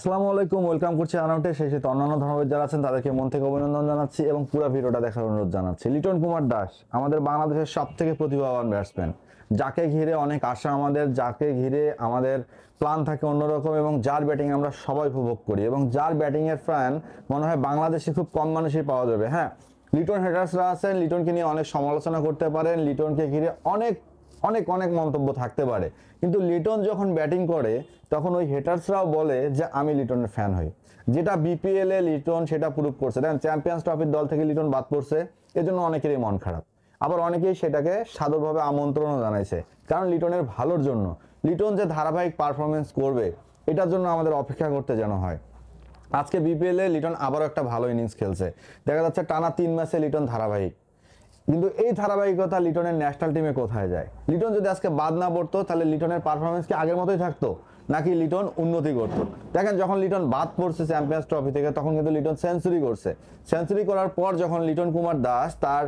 আসসালামু আলাইকুম, ওয়েলকাম করছি রানআউটে। সেই সাথে অন্যান্য ধর্মের যারা আছেন তাদেরকে মন থেকে অভিনন্দন জানাচ্ছি এবং পুরো ভিডিওটা দেখার অনুরোধ জানাচ্ছি। লিটন কুমার দাস আমাদের বাংলাদেশের সবথেকে প্রতিভাবান ব্যাটসম্যান, যাকে ঘিরে অনেক আশা আমাদের, যাকে ঘিরে আমাদের প্ল্যান থাকে অন্যরকম এবং যার ব্যাটিং আমরা সবাই উপভোগ করি এবং যার ব্যাটিংয়ের ফ্যান মনে হয় বাংলাদেশে খুব কম মানুষই পাওয়া যাবে। হ্যাঁ, লিটন হেটার্সরা আছেন, লিটনকে নিয়ে অনেক সমালোচনা করতে পারেন, লিটনকে ঘিরে অনেক অনেক অনেক মন্তব্য থাকতে পারে, কিন্তু লিটন যখন ব্যাটিং করে তখন ওই হেটার্সরাও বলে যে আমি লিটনের ফ্যান হই। যেটা বিপিএল এ লিটন সেটা প্রুভ করছে। দেখেন, চ্যাম্পিয়ন্স ট্রফির দল থেকে লিটন বাদ পড়ছে, এজন্য অনেকেরই মন খারাপ। আবার অনেকেই সেটাকে সাদরভাবে আমন্ত্রণও জানাইছে, কারণ লিটনের ভালোর জন্য। লিটন যে ধারাবাহিক পারফরমেন্স করবে এটার জন্য আমাদের অপেক্ষা করতে যেন হয়। আজকে বিপিএল এ লিটন আবারও একটা ভালো ইনিংস খেলছে, দেখা যাচ্ছে টানা 3 ম্যাচে লিটন ধারাবাহিক। কিন্তু এই ধারাবাহিকতা লিটনের ন্যাশনাল টিমে কোথায় যায়? লিটন যদি আজকে বাদ না পড়তো তাহলে লিটনের পারফরমেন্স কি আগের মতোই থাকতো, নাকি লিটন উন্নতি করতো? দেখেন, যখন লিটন বাদ পড়ছে চ্যাম্পিয়ন্স ট্রফি থেকে তখন কিন্তু লিটন সেঞ্চুরি করছে। সেঞ্চুরি করার পর যখন লিটন কুমার দাস তার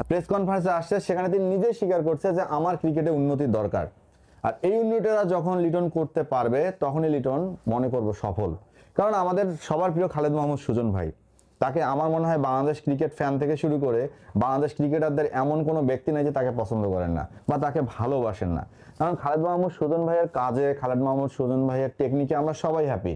প্রেস কনফারেন্সে আসছে, সেখানে তিনি নিজেই স্বীকার করছে যে আমার ক্রিকেটে উন্নতির দরকার। আর এই উন্নতিটা যখন লিটন করতে পারবে তখনই লিটন মনে করবো সফল। কারণ আমাদের সবার প্রিয় খালেদ মাহমুদ সুজন ভাই, তাকে আমার মনে হয় বাংলাদেশ ক্রিকেট ফ্যান থেকে শুরু করে বাংলাদেশ ক্রিকেটারদের এমন কোনো ব্যক্তি নেই যে তাকে পছন্দ করেন না বা তাকে ভালোবাসেন না। কারণ খালেদ মাহমুদ সুজন ভাইয়ের কাজে, খালেদ মাহমুদ সুজন ভাইয়ের টেকনিকে আমরা সবাই হ্যাপি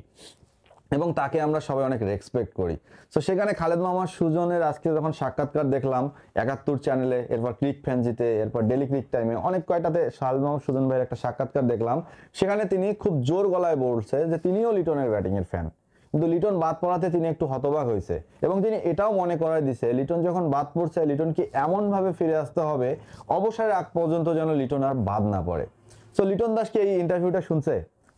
এবং তাকে আমরা সবাই অনেক রেসপেক্ট করি। তো সেখানে খালেদ মাহমুদ সুজনের আজকে যখন সাক্ষাৎকার দেখলাম 71 চ্যানেলে, এরপর ক্রিক ফ্যানজিতে, এরপর ডেলি ক্রিক টাইমে, অনেক কয়টাতে খালেদ মাহমুদ সুজন ভাইয়ের একটা সাক্ষাৎকার দেখলাম, সেখানে তিনি খুব জোর গলায় বলছে যে তিনিও লিটনের ব্যাটিংয়ের ফ্যান। কিন্তু লিটন বাদ পড়াতে তিনি একটু হতবাক হয়েছে এবং তিনি এটাও মনে করায় দিছে লিটন যখন বাদ পড়ছে লিটনকে এমনভাবে ফিরে আসতে হবে অবসরের আগ পর্যন্ত যেন লিটন আর বাদ না পড়ে। সো লিটন দাসকে এই ইন্টারভিউটা শুনছে?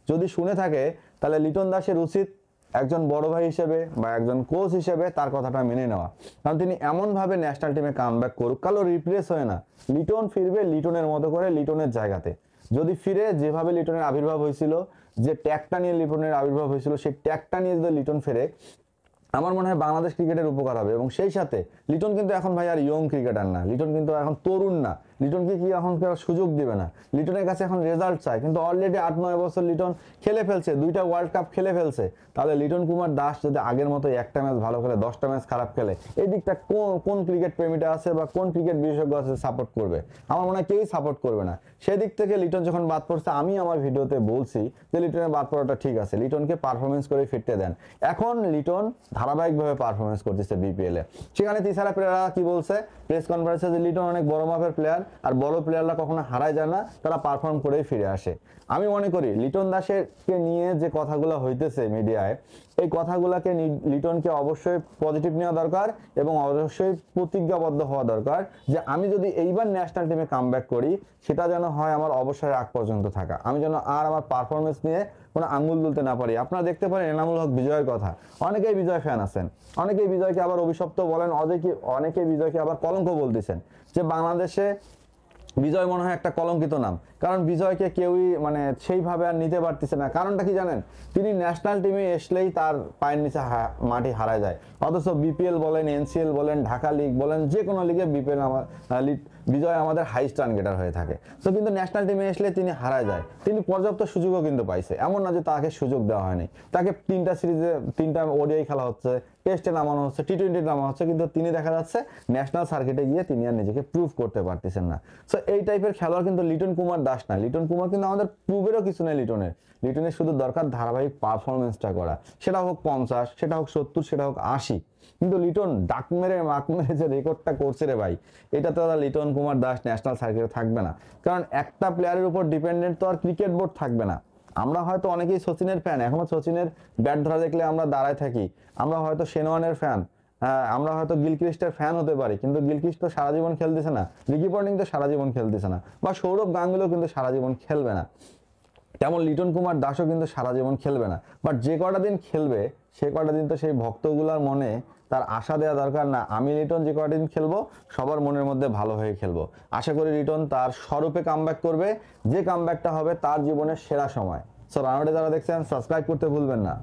যদি শুনে থাকে তাহলে লিটন দাসের উচিত একজন বড় ভাই হিসেবে বা একজন কোচ হিসেবে তার কথাটা মেনে নেওয়া। কারণ তিনি এমনভাবে ন্যাশনাল টিমে কামব্যাক করুক, কালো রিপ্লেস হয় না, লিটন ফিরবে লিটনের মতো করে লিটনের জায়গাতে। যদি ফিরে যেভাবে লিটনের আবির্ভাব হয়েছিল, যে ট্যাগটা নিয়ে লিটনের আবির্ভাব হয়েছিল, সেই ট্যাগটা নিয়ে যদি লিটন ফেরে, আমার মনে হয় বাংলাদেশ ক্রিকেটের উপকার হবে। এবং সেই সাথে লিটন কিন্তু এখন ভাই আর ইয়ং ক্রিকেটার না, লিটন কিন্তু এখন তরুণ না, লিটনকে কি এখন সুযোগ দিবে না? লিটনের কাছে এখন রেজাল্ট চাই, কিন্তু অলরেডি 8-9 বছর লিটন খেলে ফেলছে, 2টা ওয়ার্ল্ড কাপ খেলে ফেলছে। তাহলে লিটন কুমার দাস যদি আগের মতো একটা ম্যাচ ভালো খেলে, 10টা ম্যাচ খারাপ খেলে, এই দিকটা কোন ক্রিকেট প্রেমীটা আছে বা কোন ক্রিকেট বিশেষজ্ঞ আছে সাপোর্ট করবে? আমার মনে হয় কেউই সাপোর্ট করবে না। সেই দিক থেকে লিটন যখন বাদ পড়ছে, আমি আমার ভিডিওতে বলছি যে লিটনের বাদ পড়াটা ঠিক আছে, লিটনকে পারফরমেন্স করে ফিরতে দেন। এখন লিটন ধারাবাহিকভাবে পারফরমেন্স করতেছে বিপিএল এ। সেখানে তিসারা প্লেয়াররা কি বলছে প্রেস কনফারেন্সে, যে লিটন অনেক বড় মাপের প্লেয়ার, আর বড় প্লেয়াররা কখনো হারায় যায় না, তারা পারফর্ম করেই ফিরে আসে। আমি মনে করি লিটন দাসকে নিয়ে যে কথাগুলো হইতেছে মিডিয়ায়, এই কথাগুলোকে লিটনকে অবশ্যই পজিটিভ নেওয়া দরকার এবং অবশ্যই প্রতিজ্ঞাবদ্ধ হওয়া দরকার যে আমি যদি এইবার ন্যাশনাল টিমে কামব্যাক করি, সেটা যেন হয় আমার অবসরের আগ পর্যন্ত থাকা, আমি যেন আর আমার পারফরমেন্স নিয়ে কোনো আঙুল তুলতে না পারি। আপনারা দেখতে পারেন এনামুল হক বিজয়ের কথা, অনেকেই বিজয় ফ্যান আছেন, অনেকেই বিজয়কে আবার অভিশপ্ত বলেন, অনেকেই বিজয়কে আবার কলঙ্ক বলতেছেন, যে বাংলাদেশে বিজয় মনে হয় একটা কলঙ্কিত নাম। কারণ বিজয়কে কেউই মানে সেইভাবে আর নিতে পারতেছে না। কারণটা কি জানেন? তিনি ন্যাশনাল টিমে আসলেই তার পায়ের নিচে মাটি হারায় যায়। অথচ বিপিএল বলেন, এনসিএল বলেন, ঢাকা লিগ বলেন, যে কোনো লিগে বিপিএল বিজয় আমাদের হাইস্ট রান গেটার হয়ে থাকে। তো কিন্তু ন্যাশনাল টিমে আসলে তিনি হারায় যায়। তিনি পর্যাপ্ত সুযোগও কিন্তু পাইছে, এমন না যে তাকে সুযোগ দেওয়া হয়নি। তাকে 3টা সিরিজে 3টা ওডিআই খেলা হচ্ছে, টেস্টে নামানো হচ্ছে, টি20 নামানো হচ্ছে, কিন্তু তিনি দেখা যাচ্ছে ন্যাশনাল সার্কিটে গিয়ে তিনি আর নিজেকে প্রুভ করতে পারতেছেন না। সো এই টাইপের খেলোয়াড় কিন্তু লিটন কুমার দাস না। লিটন কুমার কিন্তু আমাদের প্রুভেরও কিছু নেই লিটনের শুধু দরকার ধারাবাহিক পারফরমেন্সটা করা, সেটা হোক 50, সেটা হোক 70, সেটা হোক 80। কিন্তু লিটন ডাক মেরে মাক মেরে যে রেকর্ডটা করছে রে ভাই, এটা তো লিটন কুমার দাস ন্যাশনাল সার্কিটে থাকবে না। কারণ একটা প্লেয়ারের উপর ডিপেন্ডেন্ট তো আর ক্রিকেট বোর্ড থাকবে না। আমরা হয়তো অনেকেই সচিনের ফ্যান, এখনো সচিনের ব্যাট ধরা দেখলে আমরা দাঁড়ায় থাকি। আমরা হয়তো শেনওয়ানের ফ্যান, হ্যাঁ, আমরা হয়তো গিলক্রিস্টের ফ্যান হতে পারি, কিন্তু গিলক্রিস্ট তো সারা জীবন খেলতেছে না, রিকি পন্টিং তো সারা জীবন খেলতেছে না, বা সৌরভ গাঙ্গুলিও কিন্তু সারা জীবন খেলবে না। তেমন লিটন কুমার দাসও কিন্তু সারা জীবন খেলবে না। বাট যে কটা দিন খেলবে, সে কটা দিন তো সেই ভক্তগুলার মনে তার আশা দেওয়া দরকার না আমি লিটন যে কটা দিন খেলবো সবার মনের মধ্যে ভালো হয়ে খেলবো। আশা করি লিটন তার স্বরূপে কামব্যাক করবে, যে কামব্যাকটা হবে তার জীবনের সেরা সময়। সো রানআউটে যারা দেখছেন সাবস্ক্রাইব করতে ভুলবেন না।